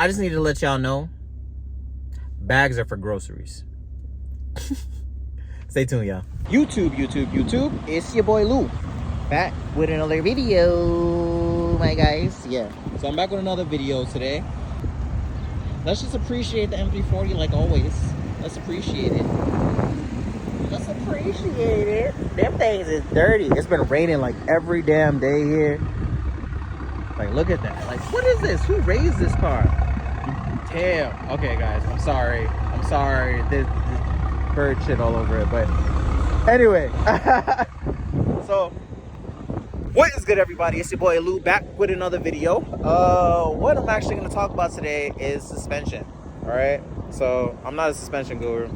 I just need to let y'all know, bags are for groceries. Stay tuned, y'all. YouTube, it's your boy Lou, back with another video, my guys. Yeah, so I'm back with another video today. Let's just appreciate the M340 like always. Let's appreciate it. Them things is dirty. It's been raining like every damn day here. Like, look at that. Like, what is this? Who raised this car? Damn. Okay, guys, I'm sorry. There's bird shit all over it, but anyway. So, what is good, everybody? It's your boy Lou, back with another video. What I'm actually going to talk about today is suspension. All right. So, I'm not a suspension guru.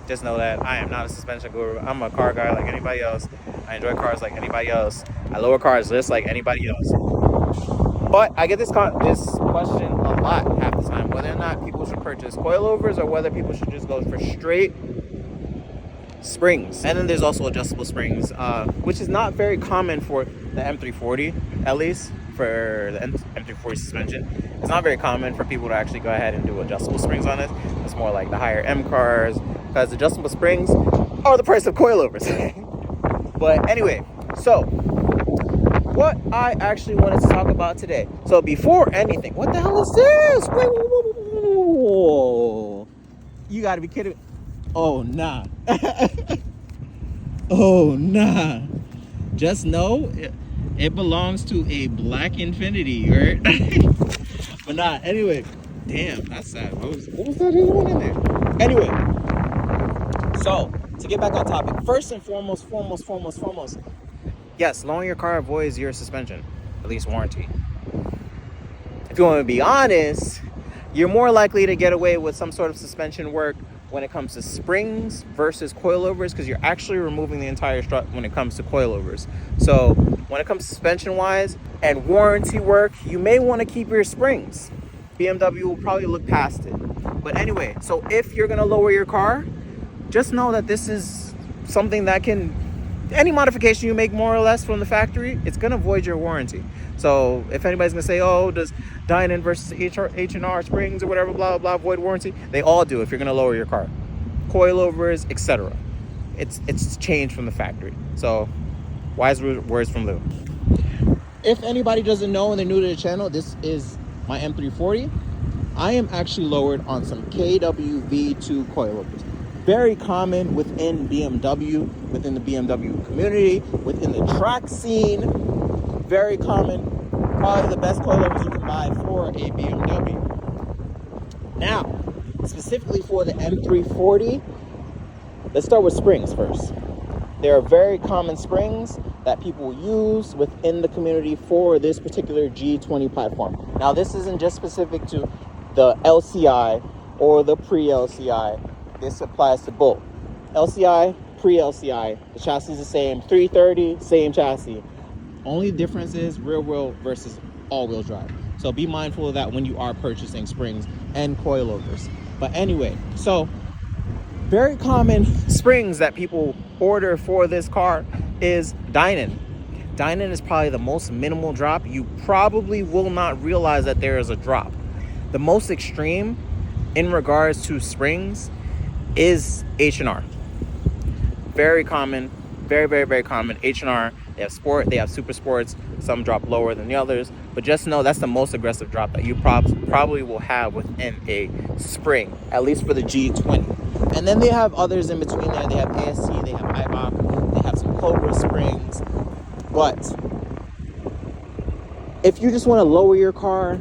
Just know that I am not a suspension guru. I'm a car guy like anybody else. I enjoy cars like anybody else. I lower cars just like anybody else. But I get this question a lot half the time, whether or not people should purchase coilovers or whether people should just go for straight springs. And then there's also adjustable springs, which is not very common for the M340, at least for the M340 suspension. It's not very common for people to actually go ahead and do adjustable springs on it. It's more like the higher M cars, because adjustable springs are the price of coilovers. But anyway, so what I actually wanted to talk about today. So before anything, what the hell is this? Whoa. You gotta be kidding me. Oh, nah. Oh, nah. Just know it belongs to a black Infinity, right? But nah, anyway. Damn, that's sad. What was that other one in there? Anyway. So, to get back on topic, first and foremost, yes, lowering your car avoids your suspension, at least warranty. If you want to be honest, you're more likely to get away with some sort of suspension work when it comes to springs versus coilovers, because you're actually removing the entire strut when it comes to coilovers. So when it comes to suspension wise and warranty work, you may want to keep your springs. BMW will probably look past it. But anyway, so if you're going to lower your car, just know that this is something that can, any modification you make more or less from the factory, it's going to void your warranty. So if anybody's going to say, oh, does Dynan versus H&R springs or whatever, blah, blah, void warranty? They all do if you're going to lower your car. Coilovers, etc. It's changed from the factory. So wise words from Lou. If anybody doesn't know and they're new to the channel, this is my M340. I am actually lowered on some KW V2 coilovers. Very common within BMW, within the BMW community, within the track scene. Very common. Probably the best coilovers you can buy for a BMW. Now, specifically for the M340, let's start with springs first. There are very common springs that people use within the community for this particular G20 platform. Now, this isn't just specific to the LCI or the pre-LCI. This applies to both. LCI, pre-LCI, the chassis is the same. 330, same chassis. Only difference is rear wheel versus all-wheel drive. So be mindful of that when you are purchasing springs and coilovers. But anyway, so very common springs that people order for this car is Dynan. Dynan is probably the most minimal drop. You probably will not realize that there is a drop. The most extreme in regards to springs is H&R. Very common, very common. H&R, they have sport, they have super sports. Some drop lower than the others, but just know that's the most aggressive drop that you probably will have within a spring, at least for the G20. And then they have others in between there. They have ASC, they have IBOC, they have some Cobra springs. But if you just want to lower your car,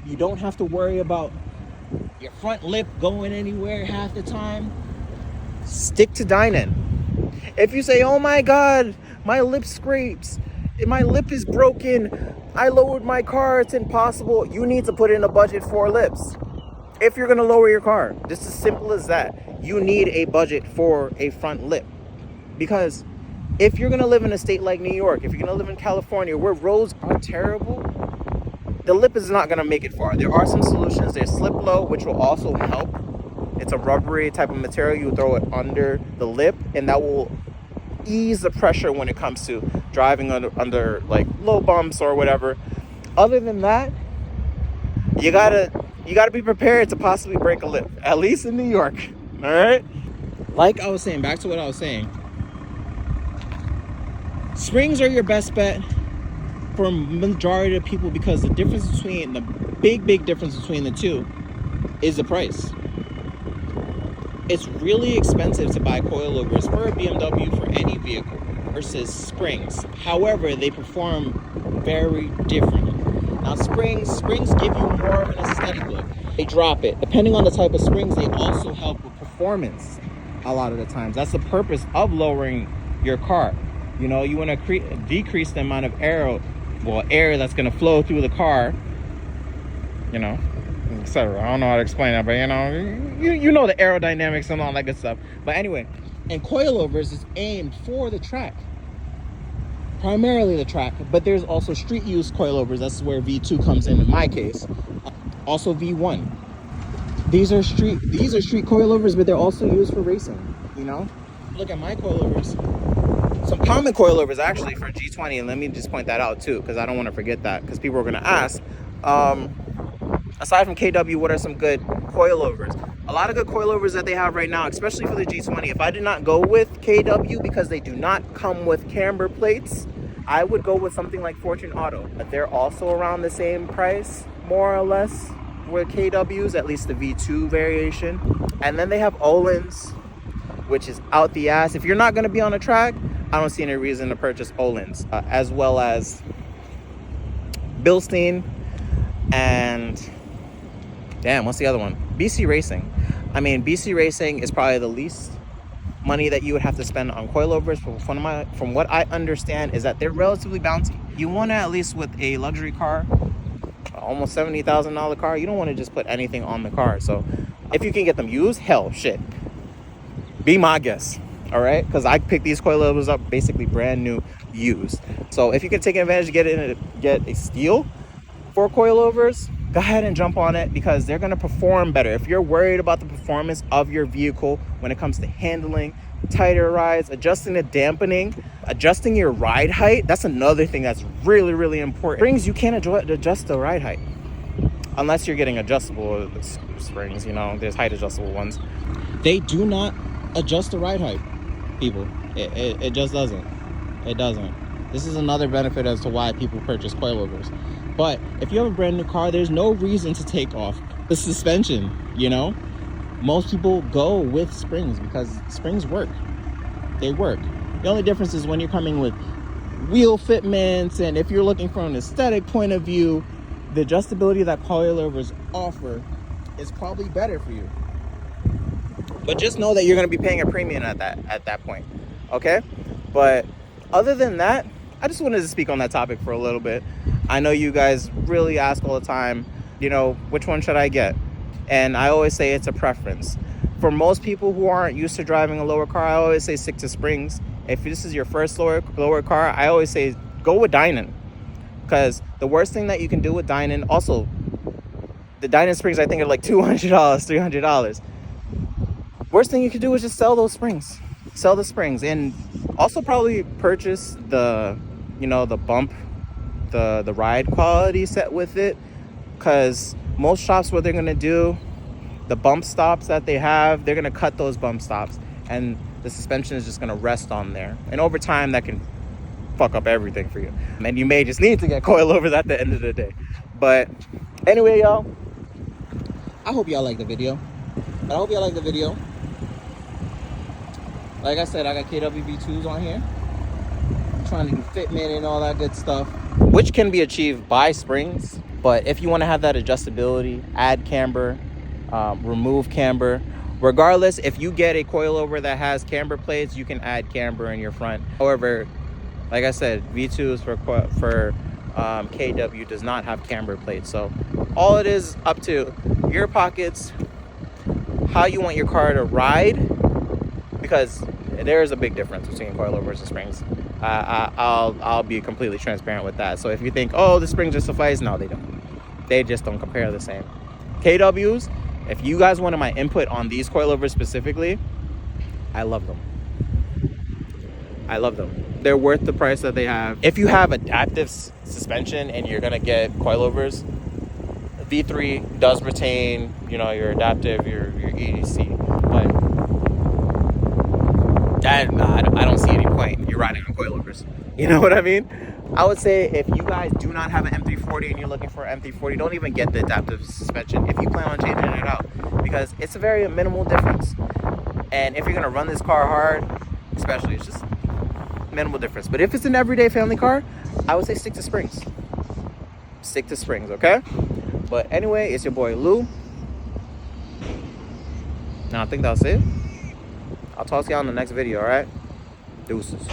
you don't have to worry about your front lip going anywhere half the time. Stick to Dynan. If you say, oh my God, my lip scrapes, my lip is broken, I lowered my car, it's impossible, you need to put in a budget for lips. If you're gonna lower your car, just as simple as that, you need a budget for a front lip. Because if you're gonna live in a state like New York, if you're gonna live in California where roads are terrible, the lip is not gonna make it far. There are some solutions. There's slip low, which will also help. It's a rubbery type of material. You throw it under the lip, and that will ease the pressure when it comes to driving under like low bumps or whatever. Other than that, you gotta you got to be prepared to possibly break a lip, at least in New York. All right. Like I was saying, back to what I was saying. Springs are your best bet for majority of people because the difference between the big difference between the two is the price. It's really expensive to buy coilovers for a BMW for any vehicle versus springs. However, they perform very differently. Now, springs give you more of an aesthetic look. They drop it. Depending on the type of springs, they also help with performance a lot of the times. That's the purpose of lowering your car. You know, you want to decrease the amount of air that's going to flow through the car, you know, etc. I don't know how to explain that, but you know the aerodynamics and all that good stuff. But anyway, and coilovers is aimed for the track, primarily the track, but there's also street use coilovers. That's where V2 comes in my case. Also V1. These are street coilovers, but they're also used for racing, you know. Look at my coilovers. Some common coilovers actually for G20, and let me just point that out too, because I don't want to forget that, because people are going to ask. Aside from KW, what are some good coilovers? A lot of good coilovers that they have right now, especially for the G20. If I did not go with KW because they do not come with camber plates, I would go with something like Fortune Auto. But they're also around the same price, more or less, with KWs, at least the V2 variation. And then they have Öhlins, which is out the ass. If you're not going to be on a track, I don't see any reason to purchase Öhlins, as well as Bilstein and damn, what's the other one? BC Racing. I mean, BC Racing is probably the least money that you would have to spend on coilovers. From what I understand is that they're relatively bouncy. You want to, at least with a luxury car, almost $70,000 car, you don't want to just put anything on the car. So if you can get them used, hell, shit, be my guest. All right, because I picked these coilovers up basically brand new, used. So if you can take advantage of get a steal for coilovers, go ahead and jump on it, because they're going to perform better. If you're worried about the performance of your vehicle when it comes to handling, tighter rides, adjusting the dampening, adjusting your ride height, that's another thing that's really, really important. Springs, you can't adjust the ride height unless you're getting adjustable springs. You know, there's height adjustable ones. They do not adjust the ride height, people. It just doesn't. It doesn't. This is another benefit as to why people purchase coilovers. But if you have a brand new car, there's no reason to take off the suspension, you know? Most people go with springs because springs work. They work. The only difference is when you're coming with wheel fitments, and if you're looking from an aesthetic point of view, the adjustability that coilovers offer is probably better for you. But just know that you're going to be paying a premium at that point, okay? But other than that, I just wanted to speak on that topic for a little bit. I know you guys really ask all the time, you know, which one should I get? And I always say it's a preference. For most people who aren't used to driving a lower car, I always say stick to springs. If this is your first lower car, I always say go with Dynon. Because the worst thing that you can do with Dynon, also, the Dynon springs I think are like $200, $300. Worst thing you can do is just sell those springs. Sell the springs. And also probably purchase the, you know, the bump, the ride quality set with it, because most shops, what they're going to do, the bump stops that they have, they're going to cut those bump stops, and the suspension is just going to rest on there, and over time that can fuck up everything for you, and you may just need to get coilovers at the end of the day. But anyway, y'all, I hope y'all like the video. Like I said, I got KWV2s on here. I'm trying to do fitment and all that good stuff, which can be achieved by springs. But if you want to have that adjustability, add camber, remove camber. Regardless, if you get a coilover that has camber plates, you can add camber in your front. However, like I said, V2s for KW does not have camber plates. So all it is up to your pockets, how you want your car to ride, because there is a big difference between coilovers and springs. I'll be completely transparent with that. So if you think, oh, the springs just suffice, no, they don't. They just don't compare the same. KWs, if you guys wanted my input on these coilovers specifically, I love them. I love them. They're worth the price that they have. If you have adaptive suspension and you're gonna get coilovers, V3 does retain, you know, your adaptive, your EDC, but that I don't see any point. You're riding on coilovers. You know what I mean? I would say if you guys do not have an M340 and you're looking for an M340, don't even get the adaptive suspension if you plan on changing it out, because it's a very minimal difference. And if you're gonna run this car hard, especially, it's just minimal difference. But if it's an everyday family car, I would say stick to springs. Stick to springs, okay? But anyway, it's your boy Lou. And I think that's it. I'll talk to y'all in the next video, alright? Deuces.